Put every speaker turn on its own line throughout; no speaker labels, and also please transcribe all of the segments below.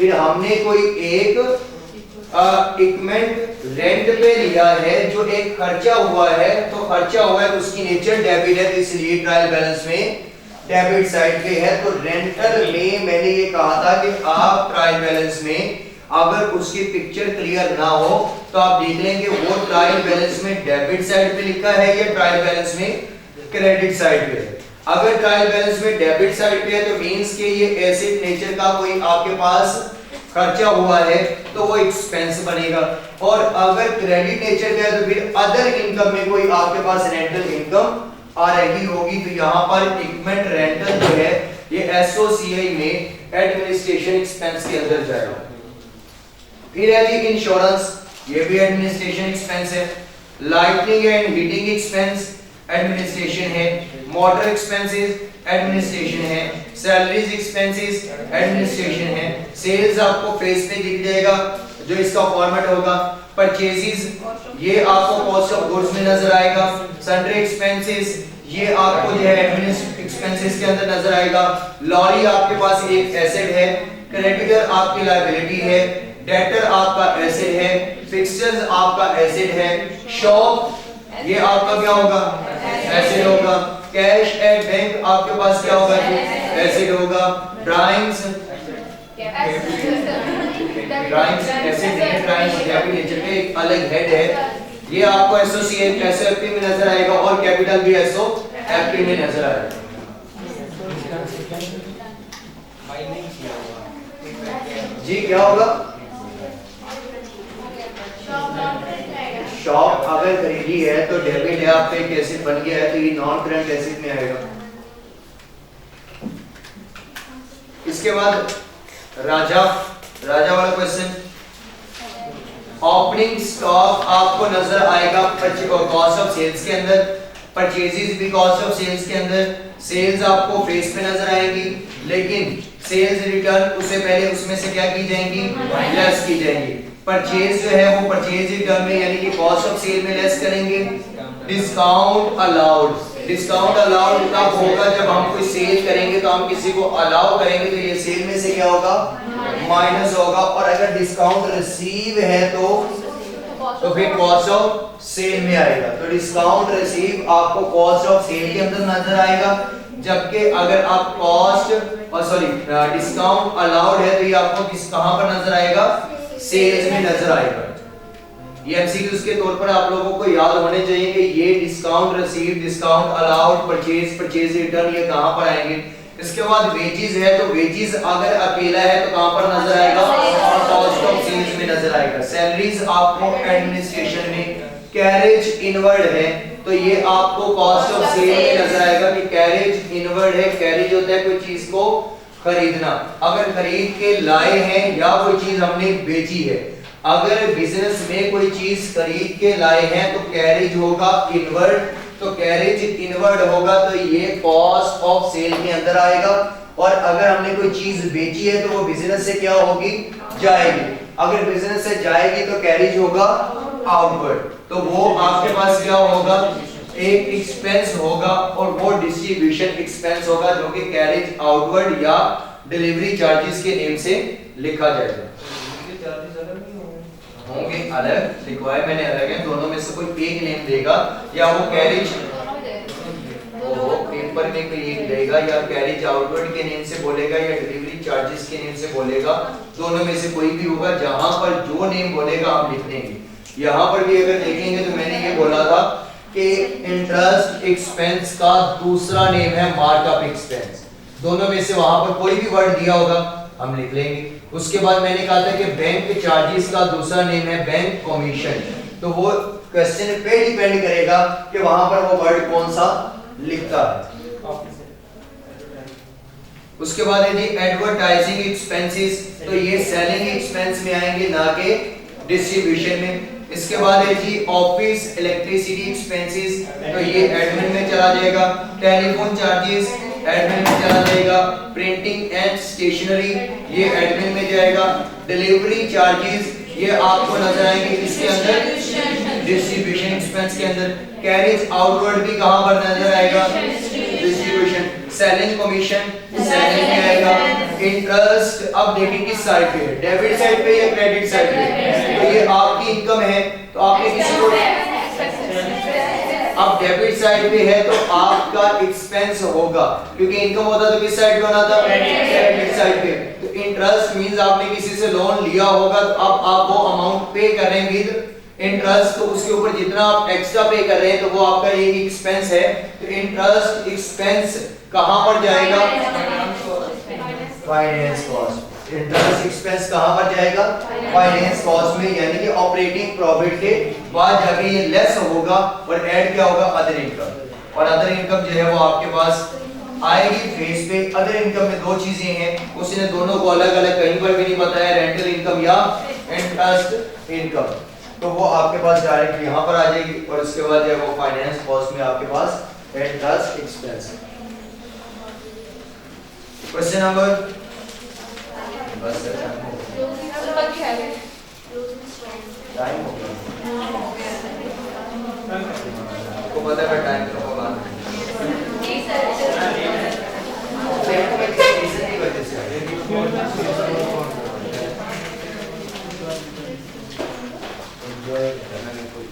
फिर हमने कोई एक इक्विपमेंट रेंट पे लिया है जो एक खर्चा हुआ है, तो खर्चा हुआ है तो उसकी नेचर डेबिट है, तो इसलिए ट्रायल बैलेंस में डेबिट साइड पे है। तो रेंटल में मैंने ये कहा था कि आप ट्रायल बैलेंस में अगर उसकी पिक्चर क्लियर ना हो तो आप देख लेंगे वो ट्रायल बैलेंस में डेबिट साइड पे लिखा है या ट्रायल बैलेंस में क्रेडिट साइड पे है। अगर ट्रायल बैलेंस में डेबिट साइड पे है तो मींस के ये एसेट नेचर का कोई आपके पास खर्चा हुआ है तो वो एक्सपेंस बनेगा, और अगर क्रेडिट नेचर का है तो फिर अदर इनकम में कोई आपके पास रेंटल इनकम आ रही होगी। तो यहाँ पर इक्विपमेंट रेंटल जो है ये एसओसीआई में एडमिनिस्ट्रेशन एक्सपेंस के अंदर जाएगा। फिर है जी इंश्योरेंस, ये भी एडमिनिस्ट्रेशन एक्सपेंस है। Lightning and heating expense administration है। मोटर एक्सपेंसेस एडमिनिस्ट्रेशन है। सैलरीज एक्सपेंसेस एडमिनिस्ट्रेशन है। सेल्स आपको फेस पे दिख जाएगा जो इसका फॉर्मेट होगा। परचेजेस ये आपको कॉस्ट ऑफ गुड्स में नजर आएगा। सन्ड्री एक्सपेंसेस ये आपको जो है एडमिनिस्ट्रेटिव एक्सपेंसेस के अंदर नजर आएगा। लॉरी आपके पास एक एसेट है। क्रेडिटर आपकी लायबिलिटी है। डेटर आपका एसेट है। फिक्सचर्स आपका एसेट है। शॉप ये आपका क्या होगा, एसेट होगा। कैश एट बैंक आपके पास क्या होगा, एसेट होगा। ड्राइंग्स एसेट है, ड्राइंग्स डेबिट नेचर के एक अलग हेड है, ये आपको एसोसिएट एसओएफपी में नजर आएगा और कैपिटल भी एसओएफपी में नजर आएगा। जी क्या होगा, शॉप अगर खरीदी है तो डेबिट है, आपका एक एसेट बन गया है तो ये नॉन करंट एसेट में आएगा। इसके बाद राजा वाला क्वेश्चन, ओपनिंग स्टॉक आपको नजर आएगा कॉस्ट ऑफ सेल्स के अंदर। परचेजेस भी कॉस्ट ऑफ सेल्स के अंदर। सेल्स आपको फेस पे नजर आएंगी, लेकिन सेल्स रिटर्न उससे पहले उसमें से क्या की जाएंगी, लेस की जाएंगी। परचेज जो है वो परचेज रिटर्न में यानी कि कॉस्ट ऑफ सेल में लेस करेंगे। डिस्काउंट अलाउड तब होगा जब हम कोई सेल करेंगे तो हम किसी को अलाउ करेंगे तो ये सेल में से क्या होगा, माइनस होगा। और अगर डिस्काउंट रिसीव है तो फिर कॉस्ट ऑफ सेल में आएगा। तो डिस्काउंट रिसीव आपको कॉस्ट ऑफ सेल के अंदर नजर आएगा, जबकि अगर आप डिस्काउंट अलाउड है तो ये आपको कहां पर नजर आएगा, सेल्स में नजर आएगा। ये एमसीक्यूज के तौर पर आप लोगों को याद होने चाहिए कि ये discount receive, discount allowed, purchase return ये कहां पर आएंगे। इसके बाद वेजेस है, तो वेजेस अगर अकेला है तो कहां पर नजर आएगा, कॉस्ट ऑफ सेल्स में नजर आएगा। सैलरीज आपको एडमिनिस्ट्रेशन में। कैरेज इनवर्ड है तो ये आपको कॉस्ट ऑफ सेल में नजर आएगा कि कैरेज इनवर्ड है। कैरेज होता है कोई चीज को खरीदना, अगर खरीद के लाए हैं या कोई चीज हमने बेची है। अगर बिजनेस में कोई चीज खरीद के लाए हैं तो कैरेज होगा इनवर्ड, तो कैरेज इनवर्ड होगा तो ये कॉस्ट ऑफ सेल के अंदर आएगा। और अगर हमने कोई चीज बेची है तो वो बिजनेस से क्या होगी, जाएगी। अगर बिजनेस से जाएगी तो कैरेज होगा आउटवर्ड, तो वो आपके पास क्या होगा, एक एक्सपेंस होगा और वो डिस्ट्रीब्यूशन एक्सपेंस होगा जो कि कैरेज आउटवर्ड या डिलीवरी चार्जेस के नेम से लिखा जाएगा। होंगे अलग, लिखवाए मैंने अलग है, दोनों में से कोई एक नेम देगा या वो कैरेज वो पेपर में कोई एक देगा या कैरेज आउटवर्ड के नेम से बोलेगा या डिलीवरी चार्जेस के नेम से बोलेगा, दोनों में से कोई भी होगा। जहां पर जो नेम बोलेगा हम लिख देंगे। यहां पर भी अगर देखेंगे तो मैंने ये बोला था कि इंटरेस्ट एक्सपेंस का दूसरा नेम है मार्कअप एक्सपेंस, दोनों में से वहां पर कोई भी वर्ड दिया होगा हम लिख लेंगे। उसके बाद मैंने कहा था कि बैंक चार्जेस का दूसरा नेम है बैंक कमीशन, तो वो क्वेश्चन पे डिपेंड करेगा कि वहां पर वो वर्ड कौन सा लिखता है। उसके बाद है जी एडवर्टाइजिंग एक्सपेंसेस, तो ये सेलिंग एक्सपेंस में आएंगे ना कि डिस्ट्रीब्यूशन में। इसके बाद है जी ऑफिस इलेक्ट्रिसिटी एक्सपेंसेस, तो ये एडमिन में चला जाएगा। टेलीफोन चार्जेस एडमिन में चला जाएगा। प्रिंटिंग एंड स्टेशनरी ये एडमिन में जाएगा। डिलीवरी चार्जेस ये आपको नजर आएंगे इसके अंदर, डिस्ट्रीब्यूशन एक्सपेंस के अंदर। कैरेज आउटवर्ड भी कहां पर नजर आएगा, डिस्ट्रीब्यूशन। सेलिंग कमीशन साइड में क्या आएगा इंटरेस्ट। अब देखिए किस साइड पे है, डेबिट साइड पे या क्रेडिट साइड पे? तो ये आपकी इनकम है, तो आपने किसी को अब डेबिट साइड पे है तो आपका एक्सपेंस होगा, क्योंकि इनकम होता तो किस साइड पे होना था, क्रेडिट साइड पे। तो इंटरेस्ट मींस आपने किसी से लोन लिया होगा, तो अब आप वो अमाउंट पे कर रहे हैं विद इंटरेस्ट, तो उसके ऊपर जितना आप एक्स्ट्रा पे कर रहे हैं तो वो आपका ये एक्सपेंस है। तो इंटरेस्ट एक्सपेंस कहां पर जाएगा, फाइनेंस कॉस्ट। इंटरेस्ट एक्सपेंस कहां पर जाएगा, फाइनेंस कॉस्ट में, यानी कि ऑपरेटिंग प्रॉफिट के बाद जाके ये लेस होगा और ऐड क्या होगा, अदर इनकम। और अदर इनकम जो है वो आपके पास आएगी फेस पे। अदर इनकम में दो चीजें हैं, उसने दोनों को अलग अलग कहीं पर भी नहीं बताया, रेंटल इनकम या इंटरेस्ट इनकम। तो वो आपके पास डायरेक्ट यहां पर आ जाएगी और उसके बाद जो है वो फाइनेंस कॉस्ट में आपके पास इंटरेस्ट एक्सपेंस। क्वेश्चन नंबर बस टाइम हो गया, आपको पता है टाइम तो होगा की वजह से एंजॉय करना है कुछ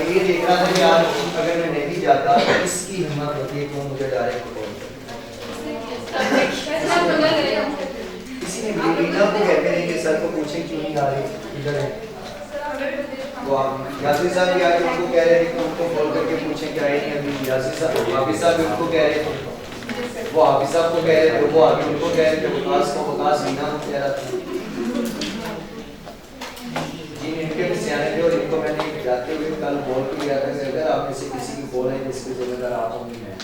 ये देख रहा था कि यार अगर मैं नहीं जाता तो इसकी हिम्मत होती है क्यों मुझे डायरेक्ट कॉल किसी ने मीना को कहते हैं कि सर को पूछे क्यों नहीं आ रही इधर है। वो आप यासिर साहब भी आके उनको कह रहे थे कि उनको कॉल करके पूछें क्या है नहीं अभी। यासिर साहब हाफिज साहब भी उनको कह रहे थे, वो हाफिज साहब को कह रहे थे, वो आगे उनको कह रहे थे, विकास को विकास मीना को कह रहा था। इनके सियाने थे और इनको मैंने जाते हुए कल बोल के गया था कि अगर आप में से किसी की बोल है जिसके जिम्मेदार आप होंगे मैं।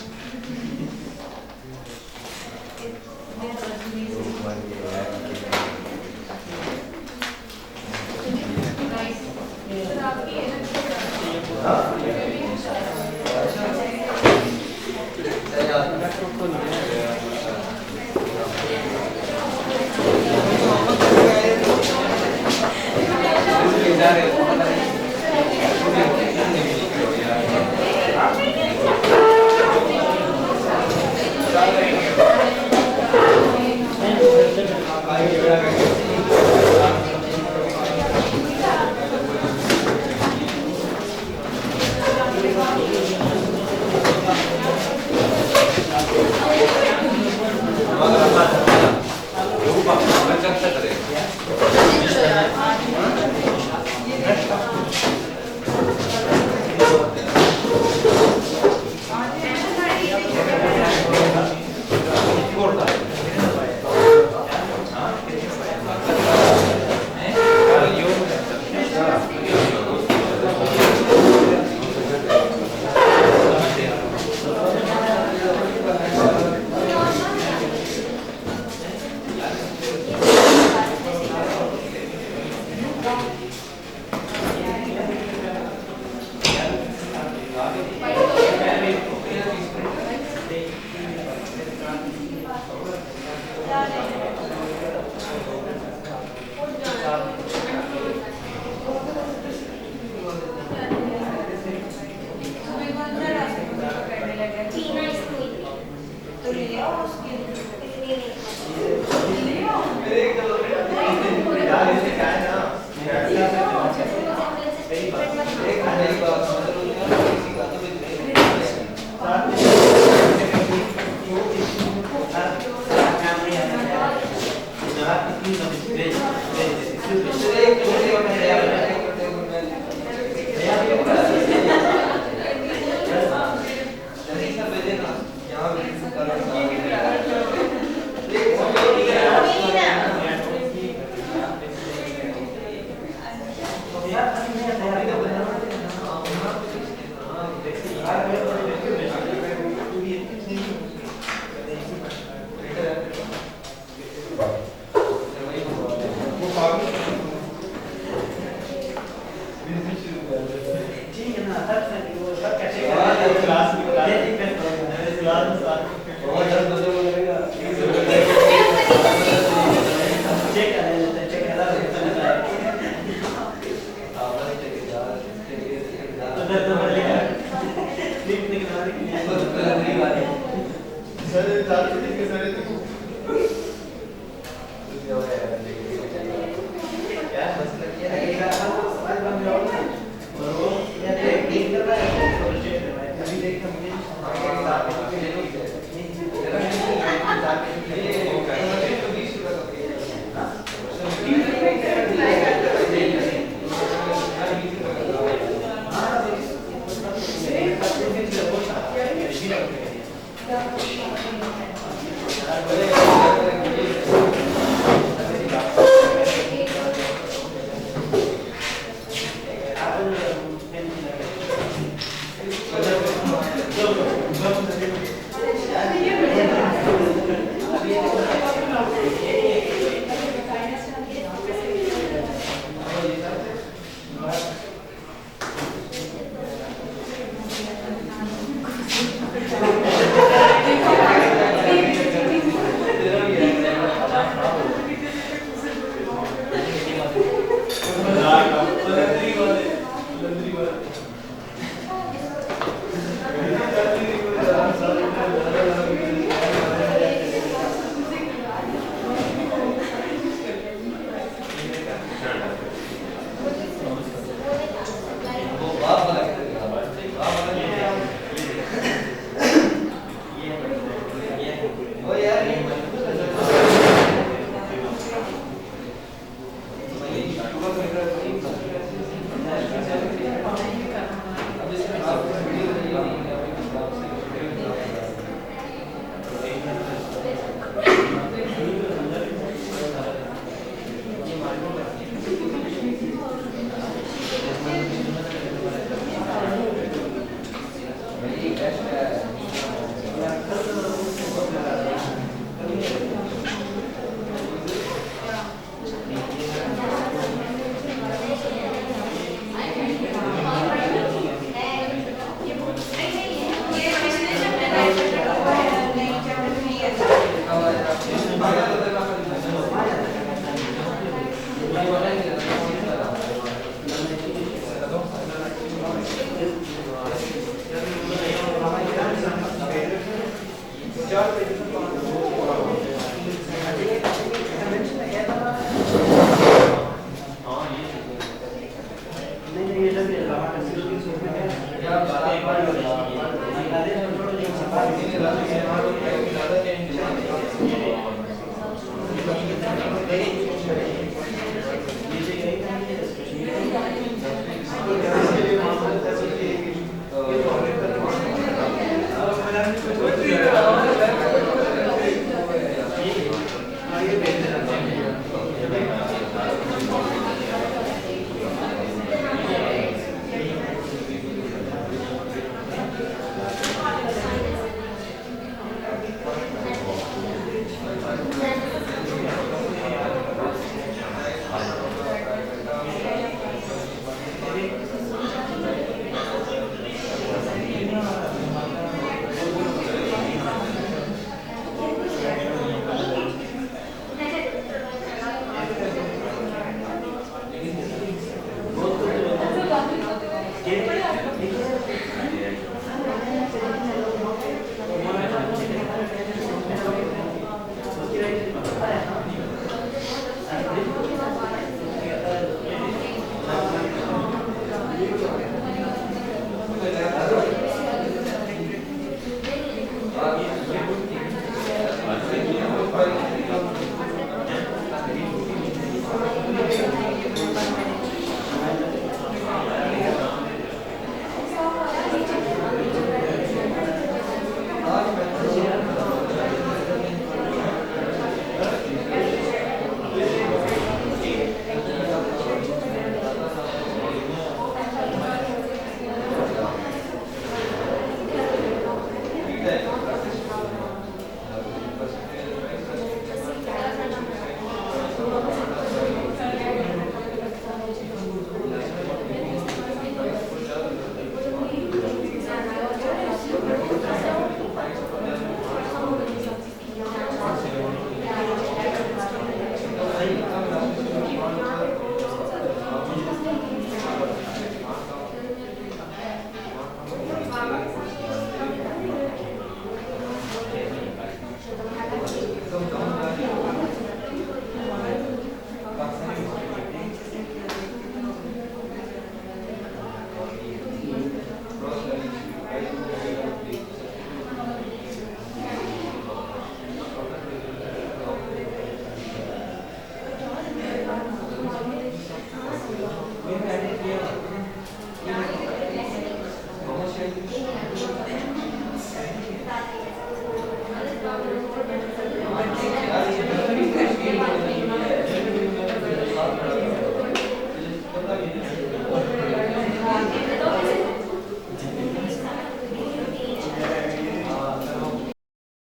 चेक